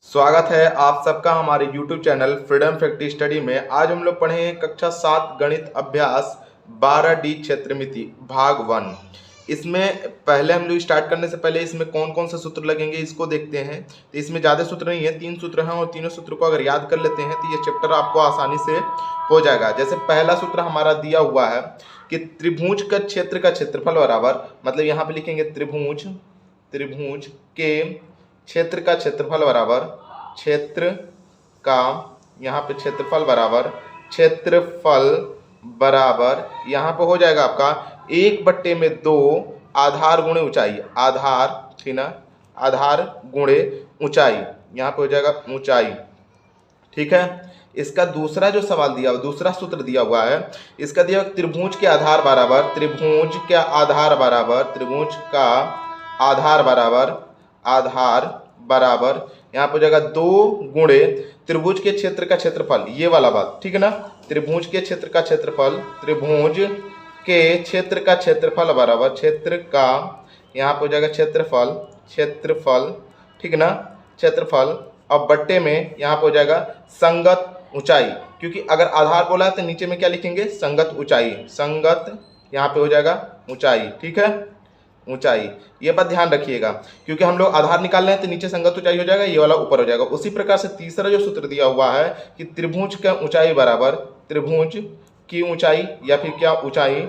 स्वागत है आप सबका हमारे YouTube channel freedom factory study में। आज हम लोग पढ़े हैं कक्षा 7 गणित अभ्यास 12D क्षेत्रमिति भाग 1। इसमें पहले हम लोग स्टार्ट करने से पहले इसमें कौन कौन से सूत्र लगेंगे इसको देखते हैं। तो इसमें ज़्यादा सूत्र नहीं है, 3 सूत्र हैं और तीनों सूत्र को अगर याद कर लेते हैं तो ये चैप्टर आपको आसानी से हो जाएगा। जैसे पहला सूत्र हमारा दिया हुआ है कि त्रिभुज का क्षेत्र का क्षेत्रफल बराबर, मतलब यहाँ पे लिखेंगे त्रिभुज के क्षेत्र का क्षेत्रफल बराबर क्षेत्र का, यहाँ पे क्षेत्रफल बराबर यहाँ पे हो जाएगा आपका 1/2 आधार गुणे ऊंचाई, आधार, ठीक ना, आधार गुणे ऊंचाई, यहाँ पे हो जाएगा ऊंचाई। ठीक है। इसका दूसरा जो सवाल दिया हुआ, दूसरा सूत्र दिया हुआ है, इसका दिया हुआ त्रिभुज के आधार बराबर, त्रिभुज का आधार बराबर यहाँ पे हो जाएगा 2 गुणे त्रिभुज के क्षेत्र का क्षेत्रफल, ये वाला बात, ठीक है ना। त्रिभुज के क्षेत्र का क्षेत्रफल बराबर क्षेत्र का, यहाँ पे हो जाएगा क्षेत्रफल, ठीक है ना, क्षेत्रफल। अब बट्टे में यहाँ पे हो जाएगा संगत ऊंचाई, क्योंकि अगर आधार बोला है तो नीचे में क्या लिखेंगे, संगत ऊंचाई, यहाँ पे हो जाएगा ऊंचाई, ठीक है, ऊंचाई। ये बात ध्यान रखिएगा, क्योंकि हम लोग आधार निकाल रहे हैं तो नीचे संगत ऊंचाई हो जाएगा, ये वाला ऊपर हो जाएगा। उसी प्रकार से तीसरा जो सूत्र दिया हुआ है कि त्रिभुज का ऊंचाई बराबर, त्रिभुज की ऊंचाई या फिर क्या ऊंचाई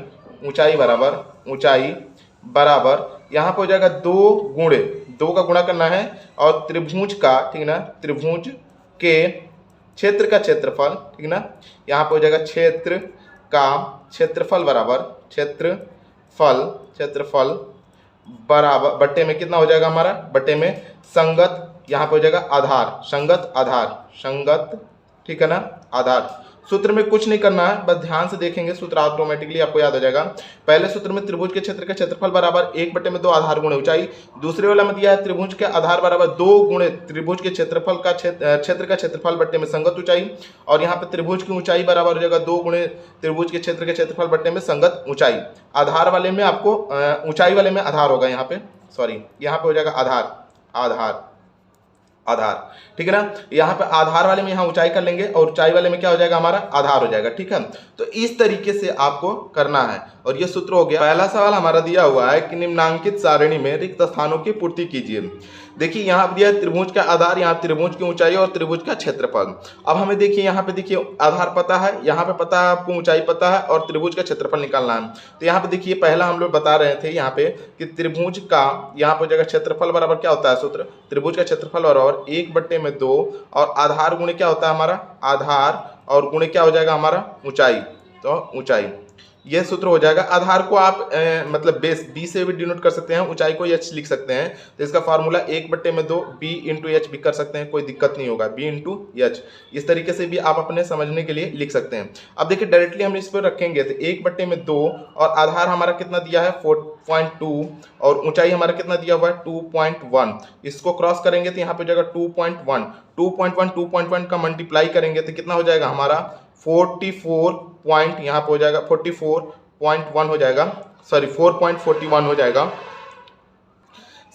बराबर यहाँ पे हो जाएगा 2 गुणे, 2 का गुणा करना है और त्रिभुज का, ठीक ना, त्रिभुज के क्षेत्र का क्षेत्रफल, ठीक ना, यहाँ पे हो जाएगा क्षेत्र का क्षेत्रफल बराबर क्षेत्रफल बराबर बट्टे में कितना हो जाएगा हमारा, बट्टे में संगत, यहाँ पे हो जाएगा आधार, संगत, ठीक है ना, आधार। सूत्र में कुछ नहीं करना है, बस ध्यान से देखेंगे, सूत्र ऑटोमेटिकली आपको याद हो जाएगा। पहले सूत्र में त्रिभुज के क्षेत्र का क्षेत्रफल बराबर 1/2 आधार गुणे ऊंचाई, दूसरे वाला में दिया है त्रिभुज के आधार बराबर 2 गुणे त्रिभुज के क्षेत्रफल का क्षेत्र का क्षेत्रफल बट्टे में संगत ऊंचाई, और यहाँ पे त्रिभुज की ऊंचाई बराबर हो जाएगा 2 गुणे त्रिभुज के क्षेत्र के क्षेत्रफल बट्टे में संगत ऊंचाई। आधार वाले में आपको ऊंचाई वाले में आधार होगा, यहाँ पे यहाँ पे हो जाएगा आधार, ठीक है ना। यहाँ पे आधार वाले में यहाँ ऊंचाई कर लेंगे और ऊंचाई वाले में क्या हो जाएगा, हमारा आधार हो जाएगा, ठीक है। तो इस तरीके से आपको करना है और ये सूत्र हो गया। पहला सवाल हमारा दिया हुआ है कि निम्नांकित सारणी में रिक्त स्थानों की पूर्ति कीजिए। देखिए यहाँ पे दिया है त्रिभुज का आधार, यहाँ त्रिभुज की ऊंचाई और त्रिभुज का क्षेत्रफल। अब हमें देखिए यहाँ पे देखिए आधार पता है, यहाँ पे पता है आपको ऊंचाई पता है और त्रिभुज का क्षेत्रफल निकालना है। तो यहाँ पे देखिए पहला हम लोग बता रहे थे यहाँ पे कि त्रिभुज का, यहाँ पे जगह क्षेत्रफल बराबर क्या होता है सूत्र, त्रिभुज का क्षेत्रफल बराबर 1/2 और आधार गुणे क्या होता है हमारा, आधार और गुणे क्या हो जाएगा हमारा ऊंचाई, तो ऊंचाई, ये सूत्र हो जाएगा। आधार को आप मतलब बेस बी से भी डिनोट कर सकते हैं, ऊंचाई को एच लिख सकते हैं। तो इसका फार्मूला 1/2 बी इंटू एच भी कर सकते हैं, कोई दिक्कत नहीं होगा, बी इंटू एच, इस तरीके से भी आप अपने समझने के लिए लिख सकते हैं। अब देखिए डायरेक्टली हम इस पर रखेंगे तो 1/2 और आधार हमारा कितना दिया है 4.2 और ऊंचाई हमारा कितना दिया हुआ है 2.1, इसको क्रॉस करेंगे तो यहाँ पे हो जाएगा 2.1 का मल्टीप्लाई करेंगे तो कितना हो जाएगा हमारा 44 पॉइंट, यहाँ पे हो जाएगा 44.1 हो जाएगा, सॉरी 4.41 हो जाएगा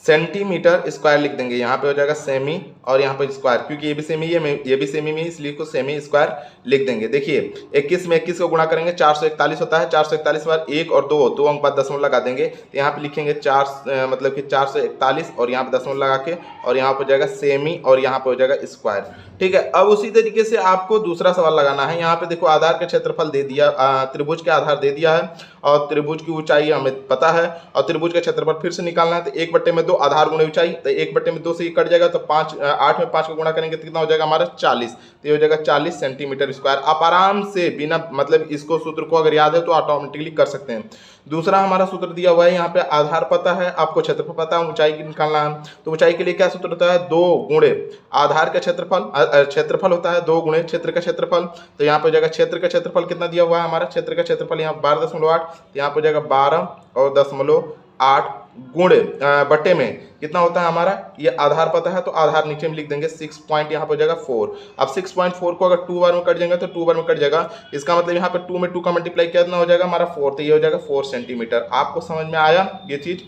सेंटीमीटर स्क्वायर लिख देंगे। यहाँ पे हो जाएगा सेमी और यहाँ पे स्क्वायर, क्योंकि ये भी सेमी है, ये भी सेमी में, इसलिए इसको सेमी स्क्वायर लिख देंगे। देखिए 21 में 21 को गुणा करेंगे 441 होता है, 441 बार 1 और 2 अंक बाद दशमलव लगा देंगे तो यहाँ पे लिखेंगे 4 मतलब कि 441 और यहाँ पे दशमलव लगा के और यहाँ पे हो जाएगा सेमी और यहाँ पे हो जाएगा स्क्वायर, ठीक है। अब उसी तरीके से आपको दूसरा सवाल लगाना है। यहाँ पे देखो आधार का क्षेत्रफल दे दिया, त्रिभुज के आधार दे दिया है और त्रिभुज की ऊंचाई हमें पता है और त्रिभुज का क्षेत्रफल फिर से निकालना है। तो 1/2 आधार गुणे ऊंचाई, तो 1/2 से ये कट जाएगा तो 8 में 5 को गुणा करेंगे तो कितना हो जाएगा हमारा 40, तो ये हो जाएगा 40 सेंटीमीटर स्क्वायर। आप आराम से बिना मतलब इसको सूत्र को अगर याद है तो ऑटोमेटिकली कर सकते हैं। दूसरा हमारा सूत्र दिया हुआ है, यहाँ पे आधार पता है, आपको क्षेत्रफल पता है, ऊंचाई निकालना है। तो ऊंचाई के लिए क्या सूत्र होता है, 2 गुणे आधार का क्षेत्रफल होता है 2 गुणे क्षेत्र का क्षेत्रफल। तो यहाँ पे हो जाएगा क्षेत्र का क्षेत्रफल कितना दिया हुआ है हमारा, क्षेत्र का क्षेत्रफल यहाँ 12.8, तो यहाँ पे हो जाएगा 12.8 गुणे बट्टे में कितना होता है हमारा, ये आधार पता है तो आधार नीचे में लिख देंगे 6 पॉइंट, यहाँ पे हो जाएगा 4। अब 6.4 को अगर 2 बार में कट जाएंगे तो 2 बार में कट जाएगा, इसका मतलब यहाँ पे 2 में 2 का मल्टीप्लाई कितना हो जाएगा हमारा 4, तो ये हो जाएगा 4 सेंटीमीटर। आपको समझ में आया ये चीज,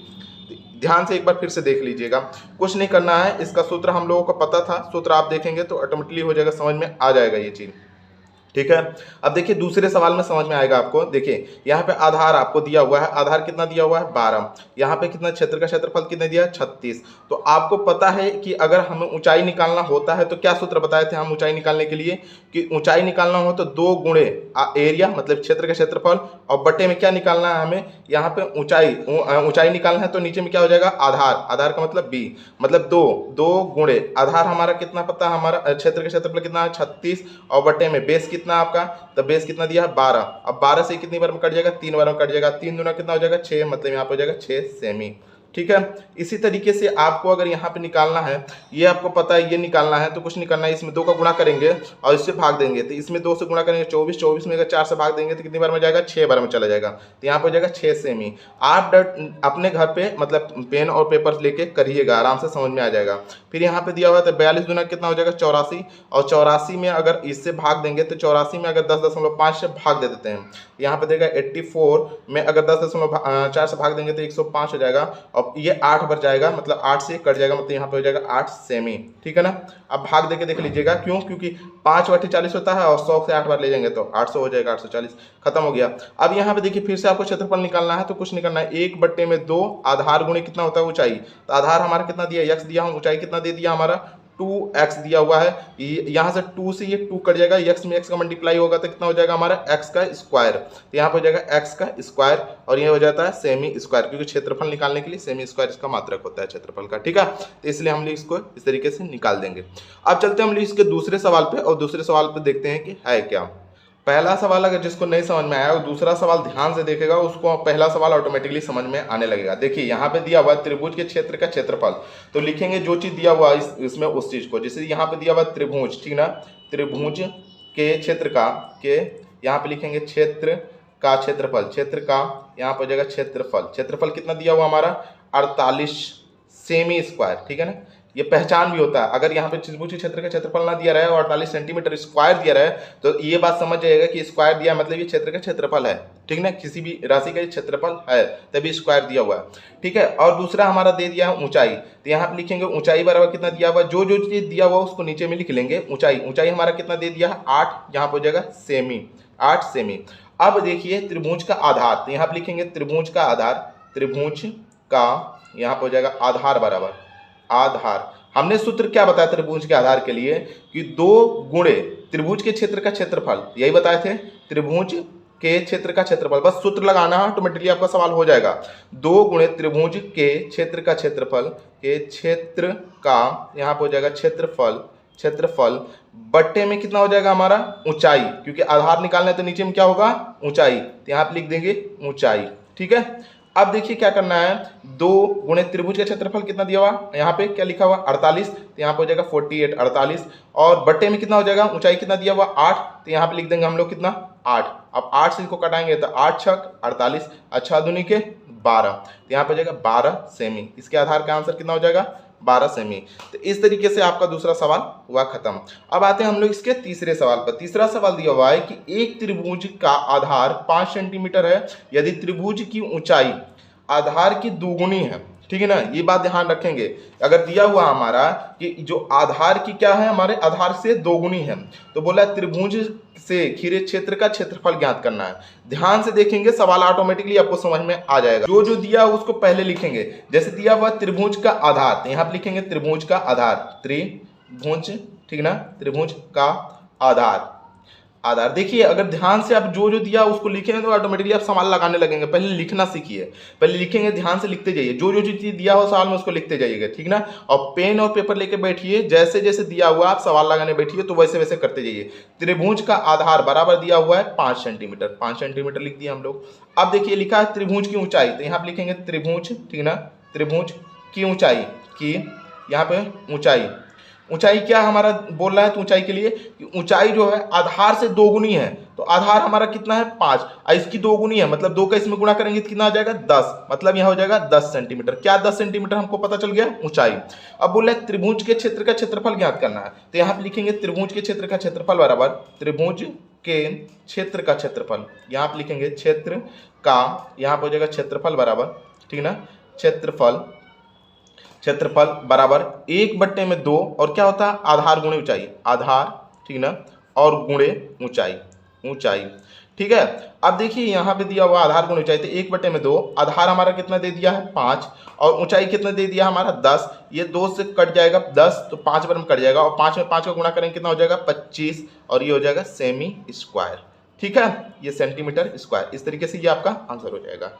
ध्यान से एक बार फिर से देख लीजिएगा, कुछ नहीं करना है। इसका सूत्र हम लोगों को पता था, सूत्र आप देखेंगे तो ऑटोमेटिकली हो जाएगा, समझ में आ जाएगा ये चीज़, ठीक है। अब देखिए दूसरे सवाल में समझ में आएगा आपको। देखिए यहाँ पे आधार आपको दिया हुआ है, आधार कितना दिया हुआ है 12, यहाँ पे कितना क्षेत्र का क्षेत्रफल कितना दिया है 36। तो आपको पता है कि अगर हमें ऊंचाई निकालना होता है तो क्या सूत्र बताए थे हम ऊंचाई निकालने के लिए, कि ऊंचाई निकालना हो तो 2 गुणे एरिया मतलब क्षेत्र का क्षेत्रफल और बटे में क्या निकालना है हमें, यहाँ पे ऊंचाई निकालना है तो नीचे में क्या हो जाएगा आधार, आधार का मतलब बी, मतलब 2 गुणे आधार हमारा कितना पता है, हमारा क्षेत्र का क्षेत्रफल कितना है 36 और बटे में बेस कितना आपका, तो बेस कितना दिया है 12। अब 12 से कितनी बार में कट जाएगा 3 बार में कट जाएगा, 3 दूना कितना हो जाएगा 6, मतलब यहाँ पे हो जाएगा 6 सेमी, ठीक है। इसी तरीके से आपको अगर यहाँ पे निकालना है, ये आपको पता है ये निकालना है तो कुछ नहीं करना है, इसमें 2 का गुणा करेंगे और इससे भाग देंगे, तो इसमें 2 से गुणा करेंगे 24, 24 में अगर 4 से भाग देंगे तो कितनी बार में जाएगा 6 बार में चला जाएगा, तो यहाँ पे हो जाएगा 6 सेमी। आप अपने घर पे मतलब पेन और पेपर लेके करिएगा, आराम से समझ में आ जाएगा। फिर यहाँ पे दिया हुआ है तो 42 दूना कितना हो जाएगा 84, और 84 में अगर इससे भाग देंगे तो 84 में अगर 10.5 से भाग दे देते हैं, यहाँ पे देगा 84 में अगर 10.4 से भाग देंगे तो 105 हो जाएगा, और ये 8 पर जाएगा मतलब 8 से कट जाएगा, मतलब यहाँ पे हो जाएगा 8 सेमी, ठीक है ना। अब भाग देके देख लीजिएगा, क्यों, क्योंकि 5 बटे 40 होता है और 100 से 8 बार ले जाएंगे तो 800 हो जाएगा, 840 खत्म हो गया। अब यहाँ पे देखिए फिर से आपको क्षेत्रफल निकालना है तो कुछ नहीं करना है, 1 बटे में 2 आधार गुणे कितना होता है ऊंचाई, तो आधार हमारा कितना दिया x दिया, हम ऊंचाई कितना दे दिया हमारा 2x दिया हुआ है, यहाँ से 2 से ये 2 कट जाएगा, x में x का मल्टीप्लाई होगा तो कितना हो जाएगा हमारा x का स्क्वायर, तो यहाँ पे हो जाएगा x का स्क्वायर और ये हो जाता है सेमी स्क्वायर, क्योंकि क्षेत्रफल निकालने के लिए सेमी स्क्वायर इसका मात्रक होता है क्षेत्रफल का, ठीक है। तो इसलिए हम लोग इसको इस तरीके से निकाल देंगे। अब चलते हैं हम लोग इसके दूसरे सवाल पे, और दूसरे सवाल पे देखते हैं कि है क्या। पहला सवाल अगर जिसको नहीं समझ में आया वो दूसरा सवाल ध्यान से देखेगा, उसको पहला सवाल ऑटोमेटिकली समझ में आने लगेगा। देखिए यहाँ पे दिया हुआ है त्रिभुज के क्षेत्र का क्षेत्रफल, तो लिखेंगे जो चीज दिया हुआ है इसमें उस चीज को, जैसे यहाँ पे दिया हुआ त्रिभुज, ठीक ना, त्रिभुज के क्षेत्र का के यहाँ पे लिखेंगे क्षेत्र का क्षेत्रफल, क्षेत्र का यहाँ पे हो जाएगा क्षेत्रफल, क्षेत्रफल कितना दिया हुआ हमारा 48 सेमी स्क्वायर, ठीक है ना। ये पहचान भी होता है, अगर यहाँ पे त्रिभुज के क्षेत्र का क्षेत्रफल ना दिया रहे और 48 सेंटीमीटर स्क्वायर दिया रहे तो ये बात समझ जाएगा कि स्क्वायर दिया मतलब ये क्षेत्र का क्षेत्रफल है, ठीक ना, किसी भी राशि का क्षेत्रफल है तभी स्क्वायर दिया हुआ है, ठीक है। और दूसरा हमारा दे दिया है ऊंचाई, तो यहाँ पे लिखेंगे ऊंचाई बराबर कितना दिया हुआ, जो जो चीज दिया हुआ उसको नीचे में लिख लेंगे। ऊंचाई, ऊंचाई हमारा कितना दे दिया है 8, यहाँ पे हो जाएगा सेमी, 8 सेमी। अब देखिए त्रिभुज का आधार, तो यहाँ पे लिखेंगे त्रिभुज का आधार, त्रिभुज का यहाँ पे हो जाएगा आधार बराबर आधार, हमने सूत्र क्या बताया त्रिभुज के आधार के लिए कि 2 गुणे त्रिभुज के क्षेत्र का क्षेत्रफल, यही बताए थे त्रिभुज के क्षेत्र का क्षेत्रफल, बस सूत्र लगाना है ऑटोमेटिकली आपका सवाल हो जाएगा। 2 गुणे त्रिभुज के क्षेत्र का क्षेत्रफल के क्षेत्र का यहाँ पे हो जाएगा क्षेत्रफल, क्षेत्रफल बट्टे में कितना हो जाएगा हमारा ऊंचाई, क्योंकि आधार निकालना है तो नीचे में क्या होगा ऊंचाई, तो यहाँ पे लिख देंगे ऊंचाई, ठीक है। अब देखिए क्या करना है, 2 गुणे त्रिभुज का क्षेत्रफल कितना दिया हुआ, यहाँ पे क्या लिखा हुआ 48, तो यहाँ पे हो जाएगा 48, 48 और बट्टे में कितना हो जाएगा ऊंचाई कितना दिया हुआ 8, तो यहाँ पे लिख देंगे हम लोग कितना 8। अब 8 से इसको कटाएंगे तो 8 छक 48, अच्छा दूनी के 12, तो यहाँ पे हो जाएगा 12 सेमी, इसके आधार का आंसर कितना हो जाएगा 12 सेमी। तो इस तरीके से आपका दूसरा सवाल हुआ खत्म। अब आते हैं हम लोग इसके तीसरे सवाल पर। तीसरा सवाल दिया हुआ है कि एक त्रिभुज का आधार 5 सेंटीमीटर है यदि त्रिभुज की ऊंचाई आधार की दोगुनी है, ठीक है ना, ये बात ध्यान रखेंगे। अगर दिया हुआ हमारा कि जो आधार की क्या है हमारे आधार से दोगुनी है, तो बोला त्रिभुज से घिरे क्षेत्र का क्षेत्रफल ज्ञात करना है। ध्यान से देखेंगे सवाल ऑटोमेटिकली आपको समझ में आ जाएगा। जो जो दिया उसको पहले लिखेंगे, जैसे दिया हुआ त्रिभुज का आधार, तो यहाँ पे लिखेंगे त्रिभुज का आधार, त्रिभुज, ठीक ना, त्रिभुज का आधार, आधार। देखिए अगर ध्यान से आप जो जो दिया उसको लिखेंगे तो ऑटोमेटिकली आप सवाल लगाने लगेंगे। पहले लिखना सीखिए, पहले लिखेंगे, ध्यान से लिखते जाइए, जो जो चीज दिया हो सवाल में उसको लिखते जाइएगा, ठीक ना। और पेन और पेपर लेके बैठिए, जैसे जैसे दिया हुआ आप सवाल लगाने बैठिए तो वैसे वैसे करते जाइए। त्रिभुज का आधार बराबर दिया हुआ है 5 सेंटीमीटर, 5 सेंटीमीटर लिख दिया हम लोग। अब देखिए लिखा है त्रिभुज की ऊंचाई, तो यहाँ पे लिखेंगे त्रिभुज, ठीक ना, त्रिभुज की ऊंचाई की, यहाँ पे ऊंचाई, ऊंचाई क्या हमारा बोल रहा है तो ऊंचाई के लिए कि ऊंचाई जो है आधार से दोगुनी है, तो आधार हमारा कितना है 5 और इसकी दोगुनी है मतलब 2 का इसमें गुणा करेंगे तो कितना आ जाएगा 10, मतलब यहाँ हो जाएगा 10 सेंटीमीटर। क्या 10 सेंटीमीटर हमको पता चल गया ऊंचाई। अब बोल रहे हैं त्रिभुज के क्षेत्र का क्षेत्रफल ज्ञात करना है, तो यहाँ पे लिखेंगे त्रिभुज के क्षेत्र का क्षेत्रफल बराबर त्रिभुज के क्षेत्र का क्षेत्रफल, यहाँ पे लिखेंगे क्षेत्र का, यहाँ पे हो जाएगा क्षेत्रफल बराबर, ठीक ना, क्षेत्रफल क्षेत्रफल बराबर 1/2 और क्या होता है आधार गुणे ऊंचाई, आधार ठीक ना, और गुणे ऊंचाई, ऊंचाई ठीक है। अब देखिए यहाँ पे दिया हुआ आधार गुणे ऊंचाई, तो 1/2, आधार हमारा कितना दे दिया है 5 और ऊंचाई कितना दे दिया हमारा 10, ये 2 से कट जाएगा 10 तो 5 बार में कट जाएगा और 5 में 5 का गुणा करेंगे कितना हो जाएगा 25 और ये हो जाएगा सेमी स्क्वायर, ठीक है, ये सेंटीमीटर स्क्वायर। इस तरीके से ये आपका आंसर हो जाएगा।